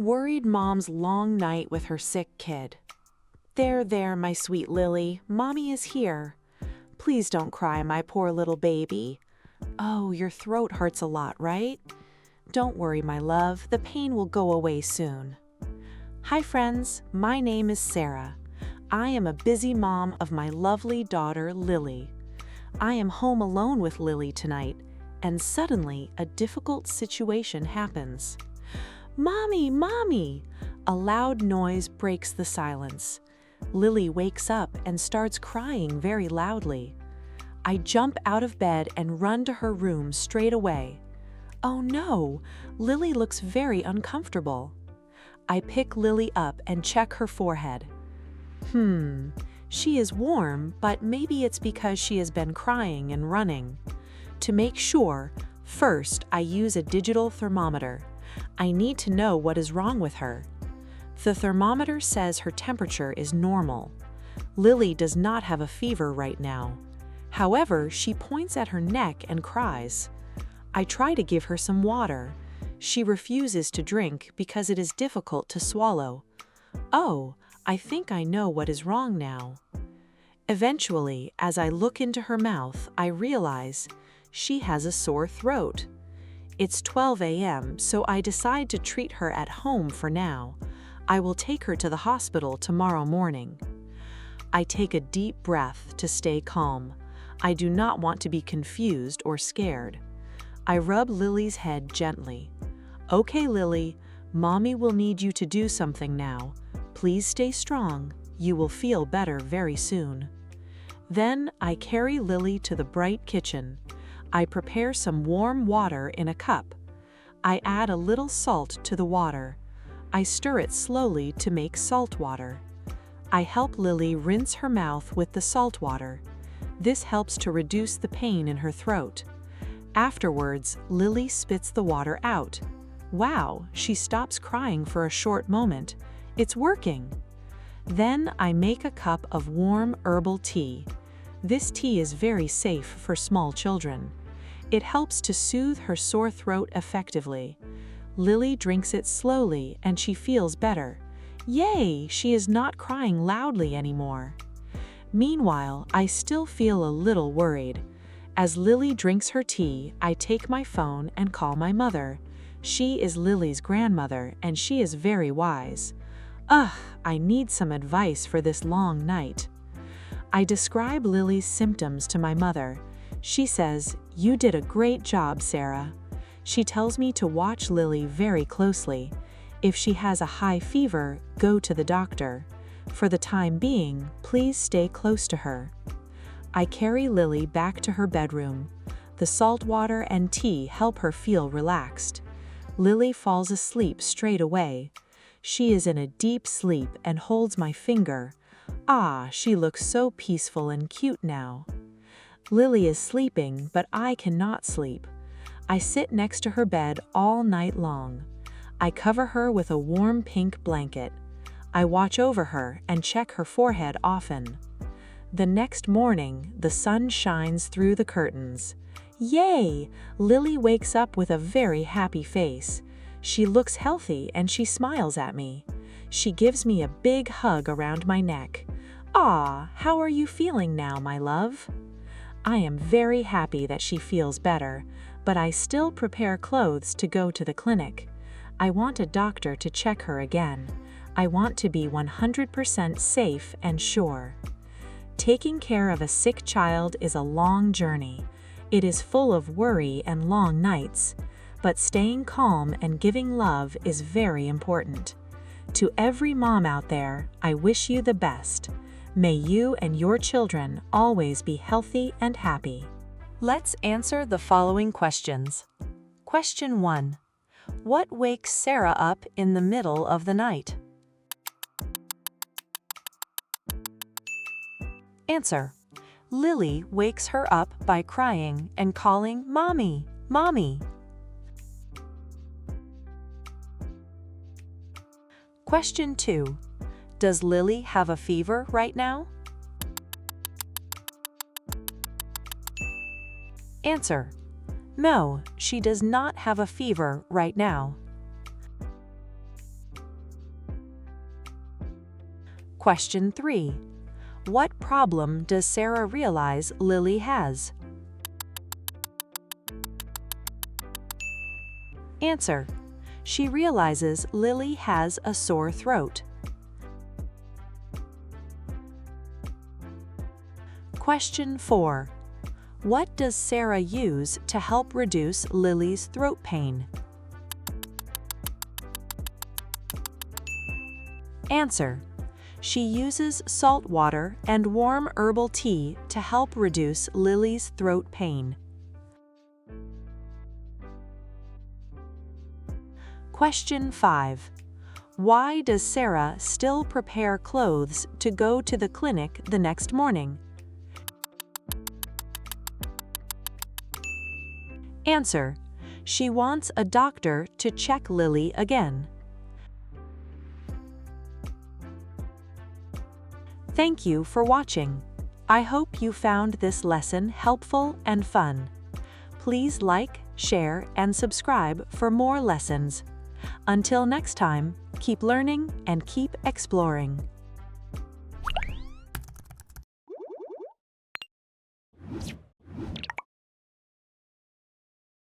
Worried mom's long night with her sick kid. There, my sweet Lily, mommy is here. Please don't cry, my poor little baby. Oh, your throat hurts a lot, right? Don't worry, my love, the pain will go away soon. Hi friends, my name is Sarah. I am a busy mom of my lovely daughter, Lily. I am home alone with Lily tonight, and suddenly a difficult situation happens. Mommy, mommy! A loud noise breaks the silence. Lily wakes up and starts crying very loudly. I jump out of bed and run to her room straight away. Oh no, Lily looks very uncomfortable. I pick Lily up and check her forehead. She is warm, but maybe it's because she has been crying and running. To make sure, first I use a digital thermometer. I need to know what is wrong with her. The thermometer says her temperature is normal. Lily does not have a fever right now. However, she points at her neck and cries. I try to give her some water. She refuses to drink because it is difficult to swallow. Oh, I think I know what is wrong now. Eventually, as I look into her mouth, I realize she has a sore throat. It's 12 a.m., so I decide to treat her at home for now. I will take her to the hospital tomorrow morning. I take a deep breath to stay calm. I do not want to be confused or scared. I rub Lily's head gently. Okay, Lily, mommy will need you to do something now. Please stay strong. You will feel better very soon. Then I carry Lily to the bright kitchen. I prepare some warm water in a cup. I add a little salt to the water. I stir it slowly to make salt water. I help Lily rinse her mouth with the salt water. This helps to reduce the pain in her throat. Afterwards, Lily spits the water out. Wow, she stops crying for a short moment. It's working. Then I make a cup of warm herbal tea. This tea is very safe for small children. It helps to soothe her sore throat effectively. Lily drinks it slowly and she feels better. Yay, she is not crying loudly anymore. Meanwhile, I still feel a little worried. As Lily drinks her tea, I take my phone and call my mother. She is Lily's grandmother and she is very wise. I need some advice for this long night. I describe Lily's symptoms to my mother. She says, "You did a great job, Sarah." She tells me to watch Lily very closely. If she has a high fever, go to the doctor. For the time being, please stay close to her. I carry Lily back to her bedroom. The salt water and tea help her feel relaxed. Lily falls asleep straight away. She is in a deep sleep and holds my finger. She looks so peaceful and cute now. Lily is sleeping, but I cannot sleep. I sit next to her bed all night long. I cover her with a warm pink blanket. I watch over her and check her forehead often. The next morning, the sun shines through the curtains. Yay! Lily wakes up with a very happy face. She looks healthy and she smiles at me. She gives me a big hug around my neck. How are you feeling now, my love? I am very happy that she feels better, but I still prepare clothes to go to the clinic. I want a doctor to check her again. I want to be 100% safe and sure. Taking care of a sick child is a long journey. It is full of worry and long nights, but staying calm and giving love is very important. To every mom out there, I wish you the best. May you and your children always be healthy and happy. Let's answer the following questions. Question 1. What wakes Sarah up in the middle of the night? Answer. Lily wakes her up by crying and calling, "Mommy, Mommy." Question 2. Does Lily have a fever right now? Answer. No, she does not have a fever right now. Question 3. What problem does Sarah realize Lily has? Answer. She realizes Lily has a sore throat. Question 4. What does Sarah use to help reduce Lily's throat pain? Answer. She uses salt water and warm herbal tea to help reduce Lily's throat pain. Question 5. Why does Sarah still prepare clothes to go to the clinic the next morning? Answer. She wants a doctor to check Lily again. Thank you for watching. I hope you found this lesson helpful and fun. Please like, share, and subscribe for more lessons. Until next time, keep learning and keep exploring.